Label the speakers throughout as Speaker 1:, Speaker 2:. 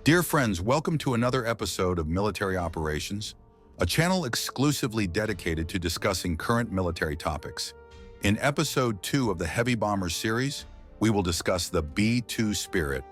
Speaker 1: Dear friends, welcome to another episode of Military Operations, a channel exclusively dedicated to discussing current military topics. In episode 2 of the Heavy Bombers series, we will discuss the B-2 Spirit,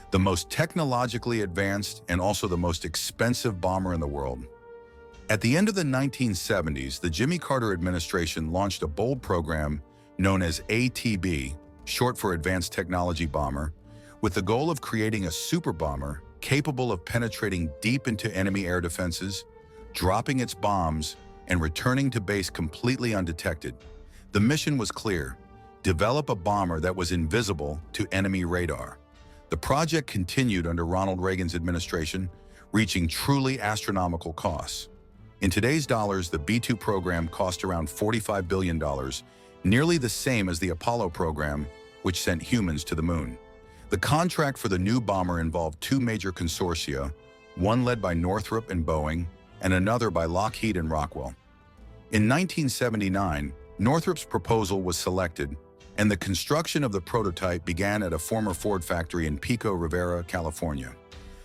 Speaker 1: the most technologically advanced and also the most expensive bomber in the world. At the end of the 1970s, the Jimmy Carter administration launched a bold program known as ATB, short for Advanced Technology Bomber, with the goal of creating a super bomber capable of penetrating deep into enemy air defenses, dropping its bombs, and returning to base completely undetected. The mission was clear: develop a bomber that was invisible to enemy radar. The project continued under Ronald Reagan's administration, reaching truly astronomical costs. In today's dollars, the B-2 program cost around $45 billion, nearly the same as the Apollo program, which sent humans to the moon. The contract for the new bomber involved two major consortia, one led by Northrop and Boeing, and another by Lockheed and Rockwell. In 1979, Northrop's proposal was selected, and the construction of the prototype began at a former Ford factory in Pico Rivera, California.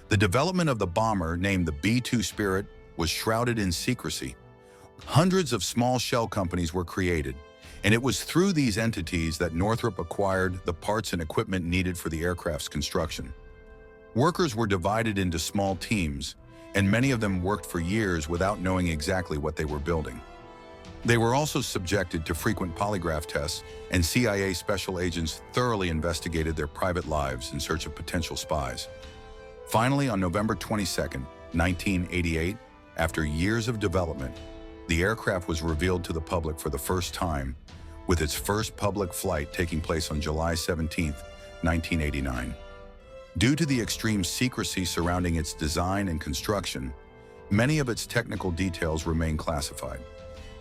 Speaker 1: The development of the bomber, named the B-2 Spirit, was shrouded in secrecy. Hundreds of small shell companies were created, and it was through these entities that Northrop acquired the parts and equipment needed for the aircraft's construction. Workers were divided into small teams, and many of them worked for years without knowing exactly what they were building. They were also subjected to frequent polygraph tests, and CIA special agents thoroughly investigated their private lives in search of potential spies. Finally, on November 22, 1988, after years of development, the aircraft was revealed to the public for the first time, with its first public flight taking place on July 17, 1989. Due to the extreme secrecy surrounding its design and construction, many of its technical details remain classified.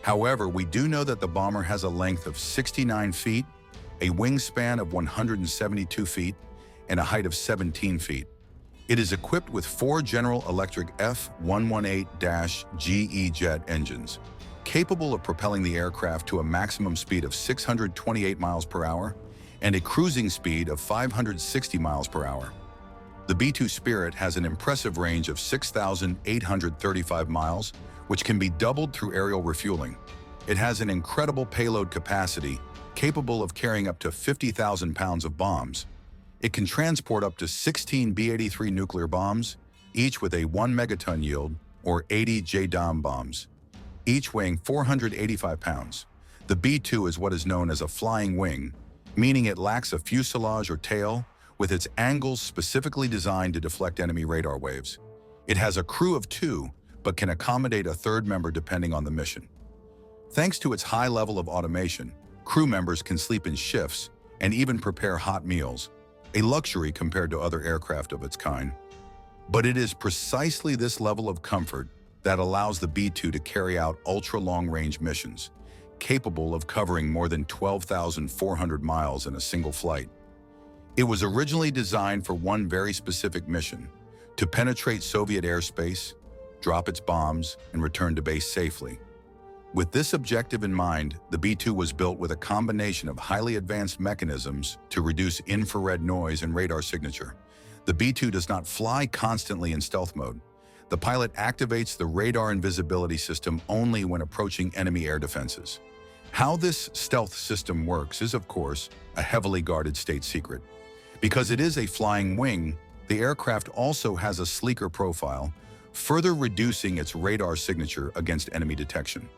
Speaker 1: However, we do know that the bomber has a length of 69 feet, a wingspan of 172 feet, and a height of 17 feet. It is equipped with 4 General Electric F118-GE jet engines, capable of propelling the aircraft to a maximum speed of 628 miles per hour and a cruising speed of 560 miles per hour. The B-2 Spirit has an impressive range of 6,835 miles, which can be doubled through aerial refueling. It has an incredible payload capacity, capable of carrying up to 50,000 pounds of bombs. It can transport up to 16 B-83 nuclear bombs, each with a 1 megaton yield, or 80 JDOM bombs, each weighing 485 pounds. The B-2 is what is known as a flying wing, meaning it lacks a fuselage or tail, with its angles specifically designed to deflect enemy radar waves. It has a crew of 2, but can accommodate a third member depending on the mission. Thanks to its high level of automation, crew members can sleep in shifts and even prepare hot meals, a luxury compared to other aircraft of its kind. But it is precisely this level of comfort that allows the B-2 to carry out ultra-long-range missions, capable of covering more than 12,400 miles in a single flight. It was originally designed for one very specific mission: to penetrate Soviet airspace, drop its bombs, and return to base safely. With this objective in mind, the B-2 was built with a combination of highly advanced mechanisms to reduce infrared noise and radar signature. The B-2 does not fly constantly in stealth mode. The pilot activates the radar and visibility system only when approaching enemy air defenses. How this stealth system works is, of course, a heavily guarded state secret. Because it is a flying wing, the aircraft also has a sleeker profile, further reducing its radar signature against enemy detection.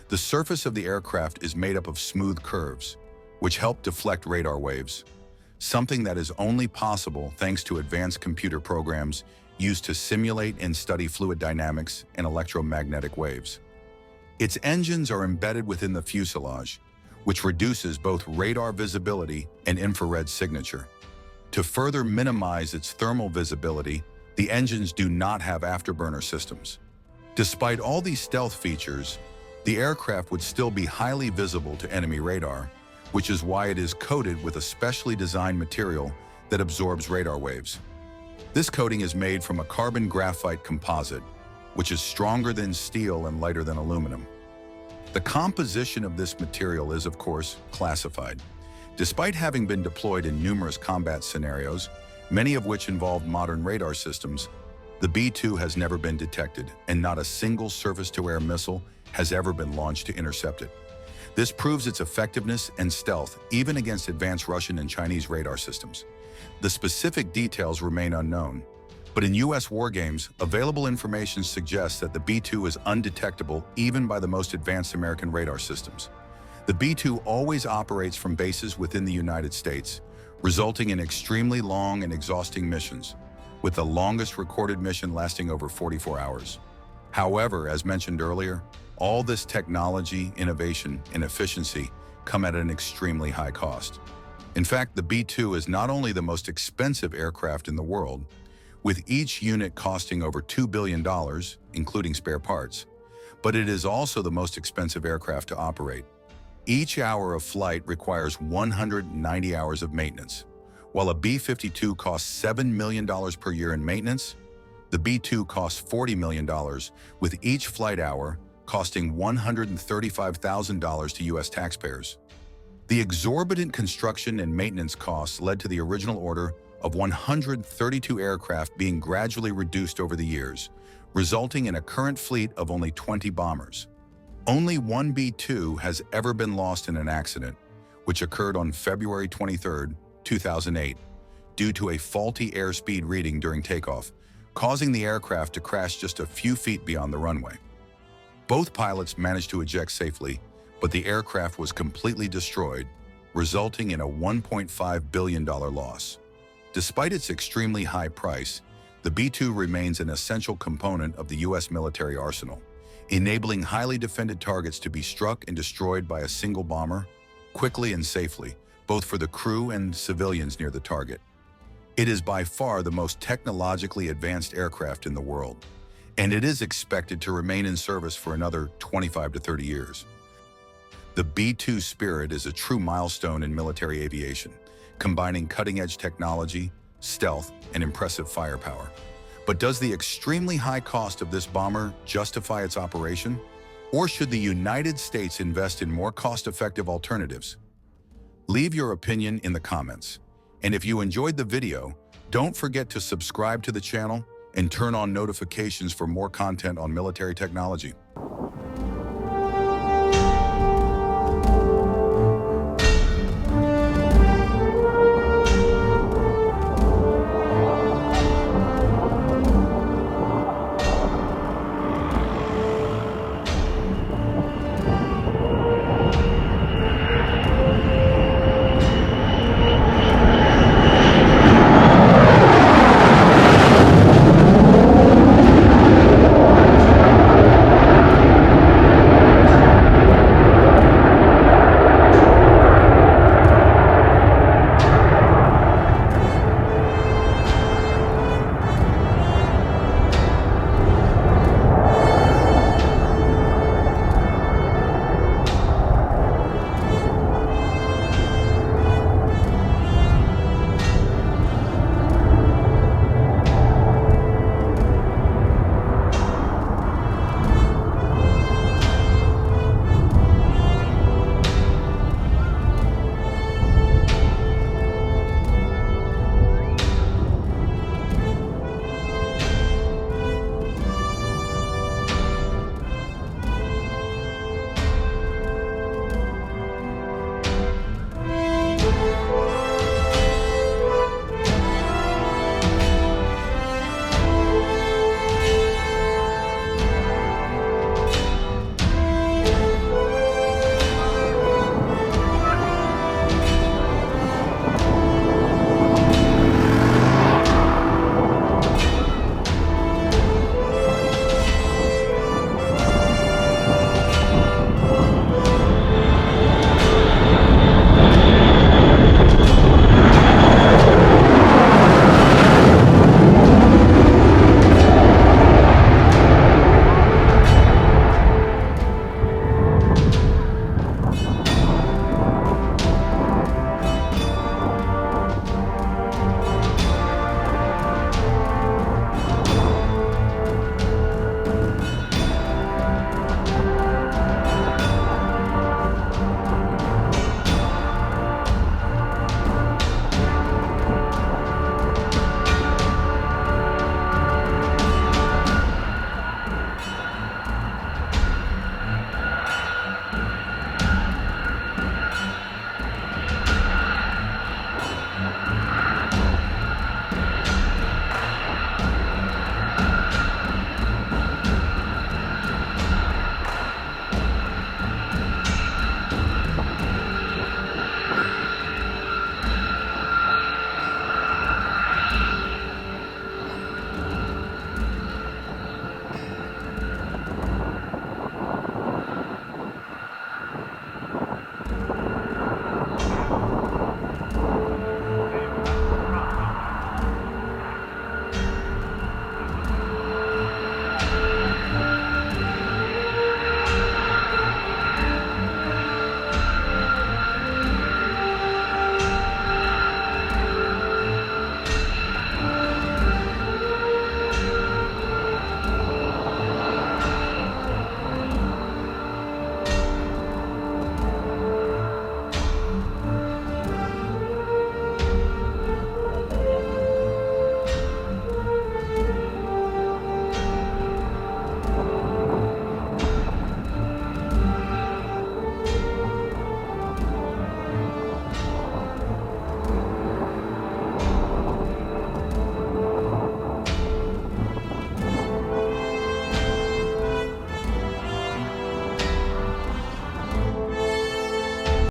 Speaker 1: The surface of the aircraft is made up of smooth curves, which help deflect radar waves, something that is only possible thanks to advanced computer programs used to simulate and study fluid dynamics and electromagnetic waves. Its engines are embedded within the fuselage, which reduces both radar visibility and infrared signature. To further minimize its thermal visibility, the engines do not have afterburner systems. Despite all these stealth features, the aircraft would still be highly visible to enemy radar, which is why it is coated with a specially designed material that absorbs radar waves. This coating is made from a carbon graphite composite, which is stronger than steel and lighter than aluminum. The composition of this material is, of course, classified. Despite having been deployed in numerous combat scenarios, many of which involved modern radar systems, The B-2 has never been detected, and not a single surface-to-air missile has ever been launched to intercept it. This proves its effectiveness and stealth even against advanced Russian and Chinese radar systems. The specific details remain unknown, but in U.S. war games, available information suggests that the B-2 is undetectable even by the most advanced American radar systems. The B-2 always operates from bases within the United States, resulting in extremely long and exhausting missions, with the longest recorded mission lasting over 44 hours. However, as mentioned earlier, all this technology, innovation, and efficiency come at an extremely high cost. In fact, the B-2 is not only the most expensive aircraft in the world, with each unit costing over $2 billion, including spare parts, but it is also the most expensive aircraft to operate. Each hour of flight requires 190 hours of maintenance. While a B-52 costs $7 million per year in maintenance, the B-2 costs $40 million, with each flight hour costing $135,000 to U.S. taxpayers. The exorbitant construction and maintenance costs led to the original order of 132 aircraft being gradually reduced over the years, resulting in a current fleet of only 20 bombers. Only one B-2 has ever been lost in an accident, which occurred on February 23, 2008, due to a faulty airspeed reading during takeoff, causing the aircraft to crash just a few feet beyond the runway. Both pilots managed to eject safely, but the aircraft was completely destroyed, resulting in a $1.5 billion loss. Despite its extremely high price, the B-2 remains an essential component of the U.S. military arsenal, enabling highly defended targets to be struck and destroyed by a single bomber, quickly and safely, both for the crew and civilians near the target. It is by far the most technologically advanced aircraft in the world, and it is expected to remain in service for another 25 to 30 years. The B-2 Spirit is a true milestone in military aviation, combining cutting-edge technology, stealth, and impressive firepower. But does the extremely high cost of this bomber justify its operation? Or should the United States invest in more cost-effective alternatives? Leave your opinion in the comments. And if you enjoyed the video, don't forget to subscribe to the channel and turn on notifications for more content on military technology.